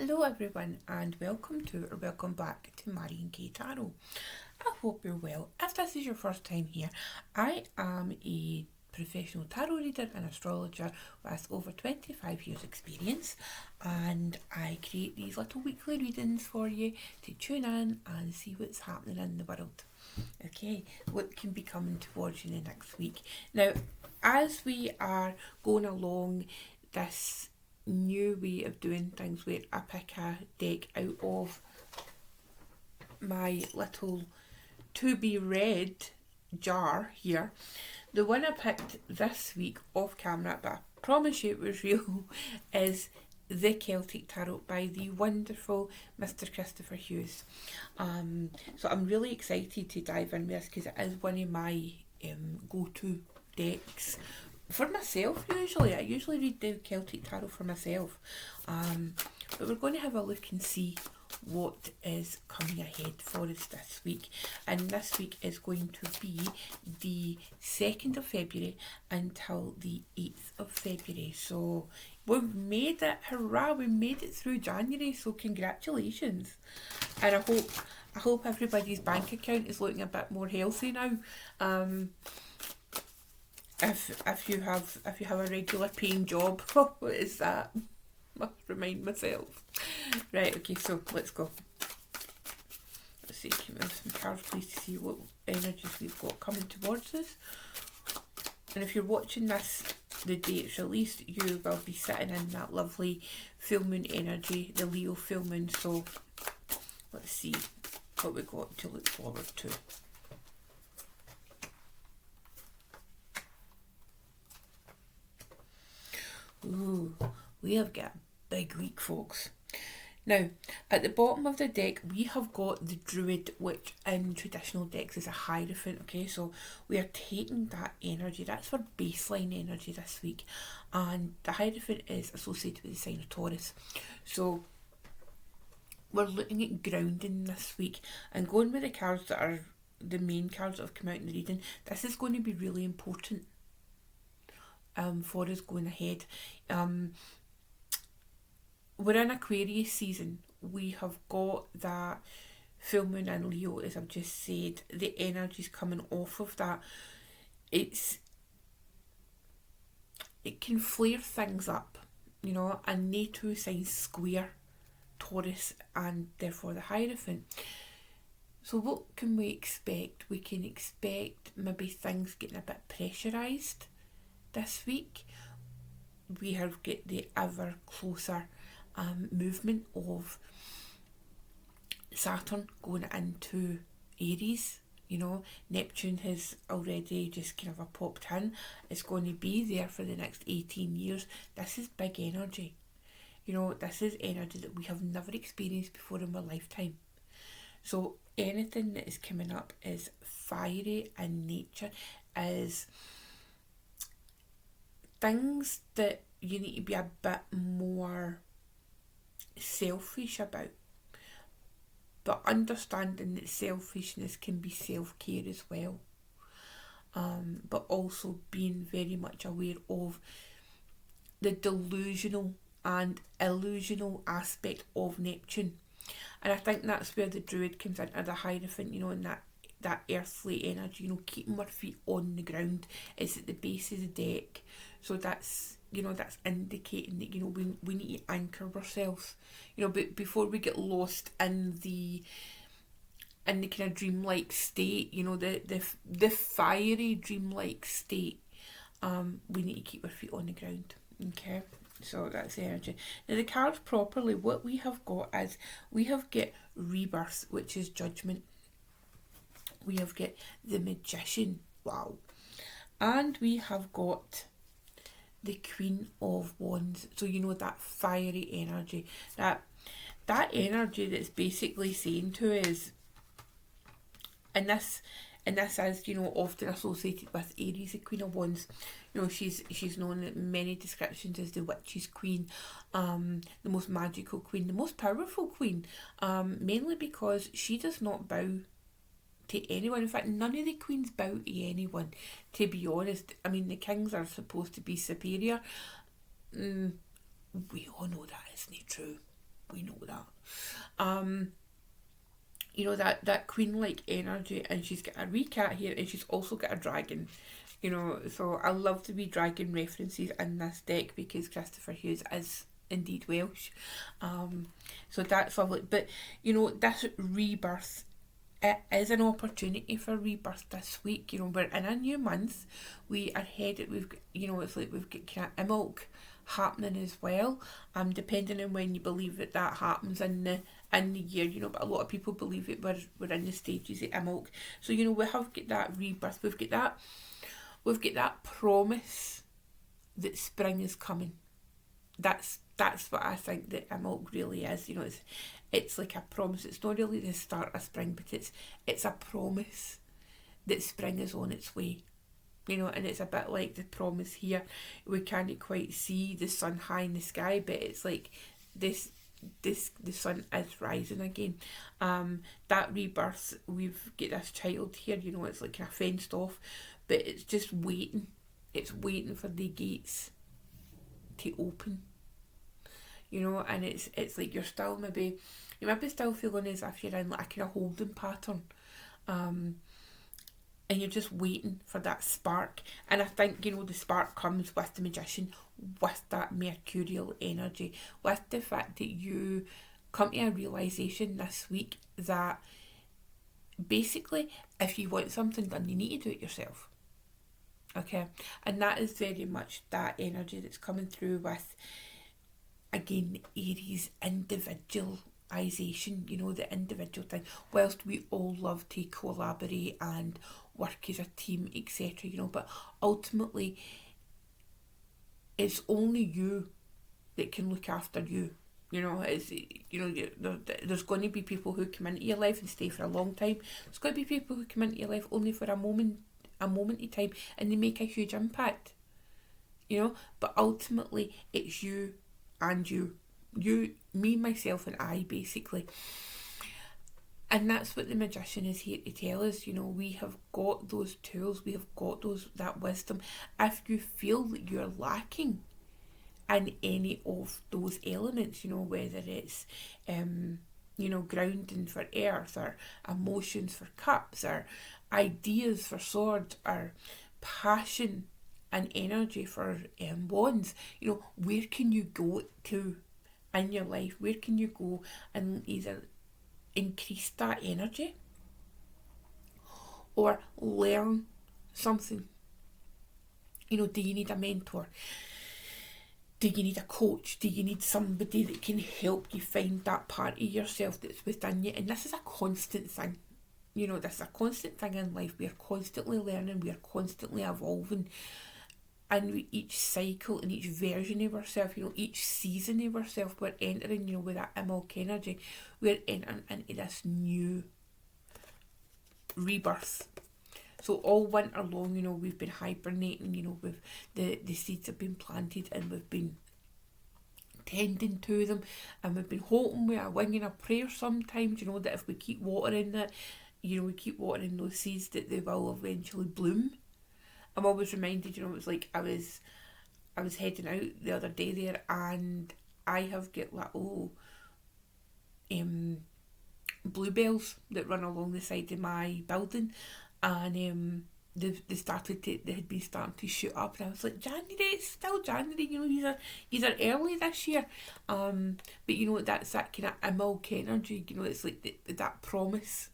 Hello everyone and welcome back to Marion K Tarot. I hope you're well. If this is your first time here, I am a professional tarot reader and astrologer with over 25 years experience, and I create these little weekly readings for you to tune in and see what's happening in the world. Okay, what can be coming towards you the next week. Now, as we are going along this new way of doing things where I pick a deck out of my little to be read jar here. The one I picked this week off camera, but I promise you it was real, is The Celtic Tarot by the wonderful Mr. Christopher Hughes. So I'm really excited to dive in with this because it is one of my go-to decks for myself. I usually read the Celtic Tarot for myself, but we're going to have a look and see what is coming ahead for us this week. And this week is going to be the 2nd of February until the 8th of February. So we've made it, hurrah, we made it through January, so congratulations. And I hope everybody's bank account is looking a bit more healthy now. If you have a regular paying job, what is that? Must remind myself. Right, okay, so let's go. Let's see, can we have some cards please to see what energies we've got coming towards us. And if you're watching this the day it's released, you will be sitting in that lovely full moon energy, the Leo full moon. So let's see what we got to look forward to. Ooh, we have got a big week, folks. Now, at the bottom of the deck, we have got the Druid, which in traditional decks is a Hierophant, okay? So we are taking that energy, that's our baseline energy this week. And the Hierophant is associated with the sign of Taurus. So we're looking at grounding this week and going with the cards that are the main cards that have come out in the reading. This is going to be really important for us going ahead. We're in Aquarius season. We have got that full moon in Leo, as I've just said. The energy's coming off of that. It can flare things up, and NATO signs square Taurus and therefore the Hierophant. So what can we expect? We can expect maybe things getting a bit pressurised this week. We have got the ever closer movement of Saturn going into Aries. Neptune has already just kind of popped in. It's going to be there for the next 18 years. This is big energy. This is energy that we have never experienced before in our lifetime. So anything that is coming up is fiery in nature, is things that you need to be a bit more selfish about, but understanding that selfishness can be self-care as well, but also being very much aware of the delusional and illusional aspect of Neptune. And I think that's where the Druid comes into the Hierophant, and that earthly energy, keeping our feet on the ground is at the base of the deck. So that's that's indicating that we need to anchor ourselves, but before we get lost in the kind of dreamlike state, the fiery dreamlike state, we need to keep our feet on the ground. Okay, so that's the energy. Now the cards properly, what we have got is we have got Rebirth, which is Judgment. We have got the Magician, wow, and we have got the Queen of Wands. So that fiery energy, that energy that's basically saying to us, and this is often associated with Aries, the Queen of Wands. She's known in many descriptions as the witch's queen, the most magical queen, the most powerful queen, mainly because she does not bow to anyone. In fact, none of the queens bow to anyone, to be honest. I mean, the kings are supposed to be superior. We all know that isn't true. We know that. You know, that queen-like energy, and she's got a wee cat here, and she's also got a dragon. You know, so I love the wee dragon references in this deck because Christopher Hughes is indeed Welsh. So that's lovely. But, you know, this rebirth, it is an opportunity for rebirth this week. You know, we're in a new month. We are headed, we've got, you know, it's like we've got kind of Imbolc happening as well. Depending on when you believe that happens in the year, you know, but a lot of people believe it we're in the stages of Imbolc. So, you know, we have got that rebirth, we've got that promise that spring is coming. That's what I think that Imbolc really is. You know, it's like a promise. It's not really the start of spring, but it's a promise that spring is on its way. You know, and it's a bit like the promise here. We can't quite see the sun high in the sky, but it's like the sun is rising again. That rebirth, we've got this child here, you know, it's like kind of fenced off, but it's just waiting. It's waiting for the gates to open. You know, and it's like you're still feeling as if you're in like a kind of holding pattern. And you're just waiting for that spark. And I think, you know, the spark comes with the Magician, with that mercurial energy, with the fact that you come to a realisation this week that basically if you want something done, you need to do it yourself. Okay? And that is very much that energy that's coming through with, again, Aries individualisation, you know, the individual thing. Whilst we all love to collaborate and work as a team, etc., you know, but ultimately it's only you that can look after you. You know, there's going to be people who come into your life and stay for a long time. There's going to be people who come into your life only for a moment of time, and they make a huge impact. You know, but ultimately it's you and you, me, myself, and I, basically. And that's what the Magician is here to tell us. You know, we have got those tools, we have got that wisdom. If you feel that you're lacking in any of those elements, you know, whether it's, you know, grounding for earth, or emotions for cups, or ideas for swords, or passion and energy for wands, you know, where can you go to in your life? Where can you go and either increase that energy or learn something? You know, do you need a mentor? Do you need a coach? Do you need somebody that can help you find that part of yourself that's within you? And this is a constant thing. You know, this is a constant thing in life. We are constantly learning, we are constantly evolving. And with each cycle and each version of ourselves, you know, each season of ourselves, we're entering, you know, with that Imbolc energy, we're entering into this new rebirth. So all winter long, you know, we've been hibernating, you know, the seeds have been planted, and we've been tending to them, and we've been hoping with a wing and a prayer sometimes, you know, that if we keep watering it, you know, we keep watering those seeds, that they will eventually bloom. I'm always reminded, you know, it's like I was heading out the other day there, and I have got little bluebells that run along the side of my building, and they had been starting to shoot up, and I was like, January, it's still January, you know, these are early this year, but you know, that's that kind of Imbolc energy, you know, it's like that promise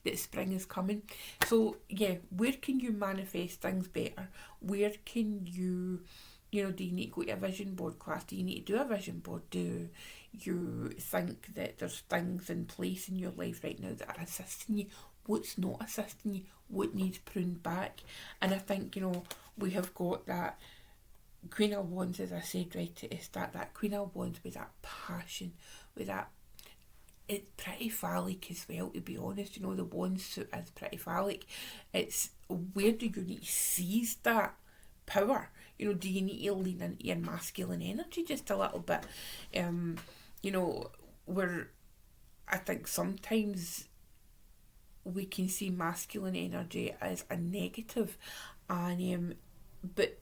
that spring is coming. So yeah, where can you manifest things better? Where can you, you know, do you need to go to a vision board class? Do you need to do a vision board? Do you think that there's things in place in your life right now that are assisting you? What's not assisting you? What needs pruned back? And I think, you know, we have got that Queen of Wands, as I said right at the start, that Queen of Wands with that passion, with that, it's pretty phallic as well, to be honest. You know, the wand suit is pretty phallic. It's where do you need to seize that power? You know, do you need to lean into your masculine energy just a little bit? You know, where I think sometimes we can see masculine energy as a negative, and but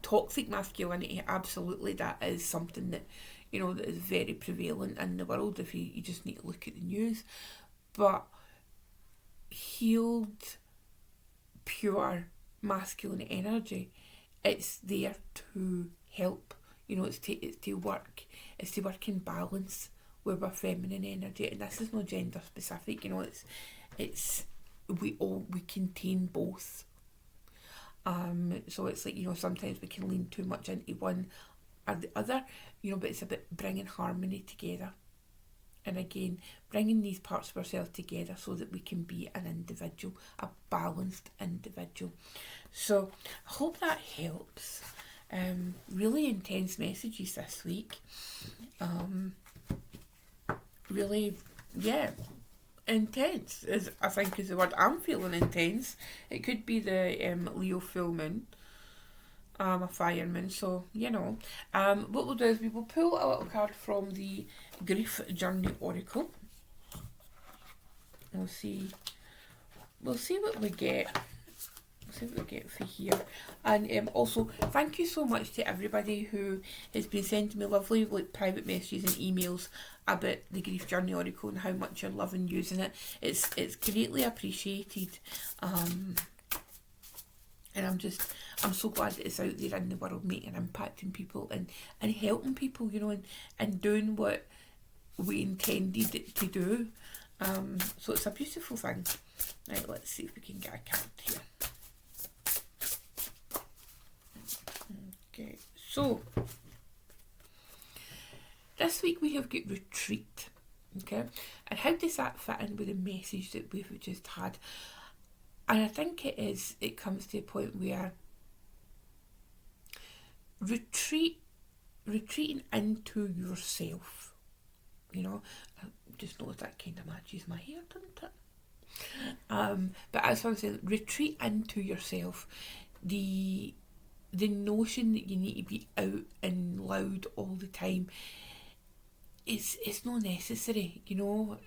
toxic masculinity, absolutely, that is something that, you know, that is very prevalent in the world if you just need to look at the news. But healed, pure masculine energy, it's there to help. You know, it's to work in balance with our feminine energy, and this is no gender specific. You know, it's we contain both. So it's like, you know, sometimes we can lean too much into one or the other, you know, but it's about bringing harmony together. And again, bringing these parts of ourselves together so that we can be an individual, a balanced individual. So I hope that helps. Really intense messages this week. Really, yeah, intense is, I think, is the word. I'm feeling intense. It could be the Leo full moon. I'm a fireman, so you know. What we'll do is we will pull a little card from the Grief Journey Oracle. We'll see what we get. See what we get for here. And also, thank you so much to everybody who has been sending me lovely private messages and emails about the Grief Journey Oracle and how much you're loving using it. It's greatly appreciated. And I'm so glad that it's out there in the world, making an impact in people and helping people, you know, and doing what we intended it to do. So it's a beautiful thing. Right, let's see if we can get a card here. Okay, so this week we have got retreat. Okay, and how does that fit in with the message that we've just had? And I think it comes to a point where retreating into yourself, you know, I just noticed that kind of matches my hair, doesn't it? But as I was saying, retreat into yourself. The notion that you need to be out and loud all the time, it's not necessary, you know.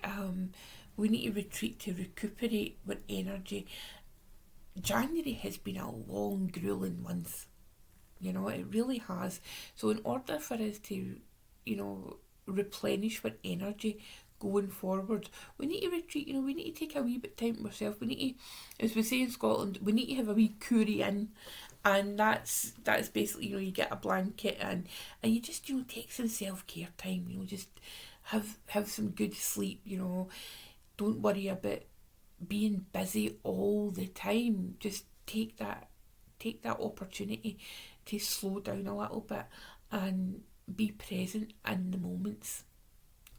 We need to retreat to recuperate with energy. January has been a long, grueling month. You know, it really has. So in order for us to, you know, replenish with energy going forward, we need to retreat. You know, we need to take a wee bit of time to ourselves. We need to, as we say in Scotland, we need to have a wee coorie in. And that's basically, you know, you get a blanket and you just, you know, take some self-care time, you know, just have some good sleep, you know. Don't worry about being busy all the time. Just take that opportunity to slow down a little bit and be present in the moments.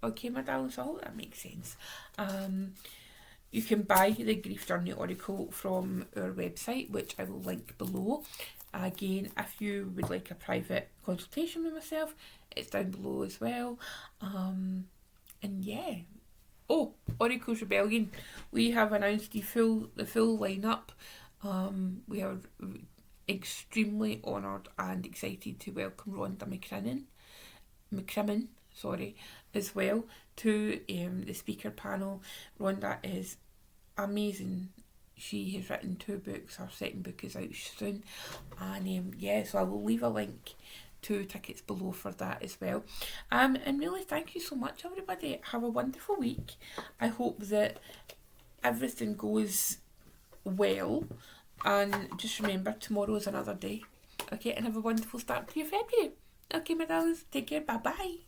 Okay, my darlings, I hope that makes sense. You can buy the Grief Journey Oracle from our website, which I will link below. Again, if you would like a private consultation with myself, it's down below as well. And yeah. Oh, Oracle's Rebellion. We have announced the full lineup. We are extremely honoured and excited to welcome Rhonda McCrimmon, as well to the speaker panel. Rhonda is amazing. She has written 2 books. Her second book is out soon. And yeah, so I will leave a link to tickets below for that as well. And really, thank you so much, everybody. Have a wonderful week. I hope that everything goes well. And just remember, tomorrow is another day. Okay, and have a wonderful start to your February. Okay, my darlings, take care. Bye-bye.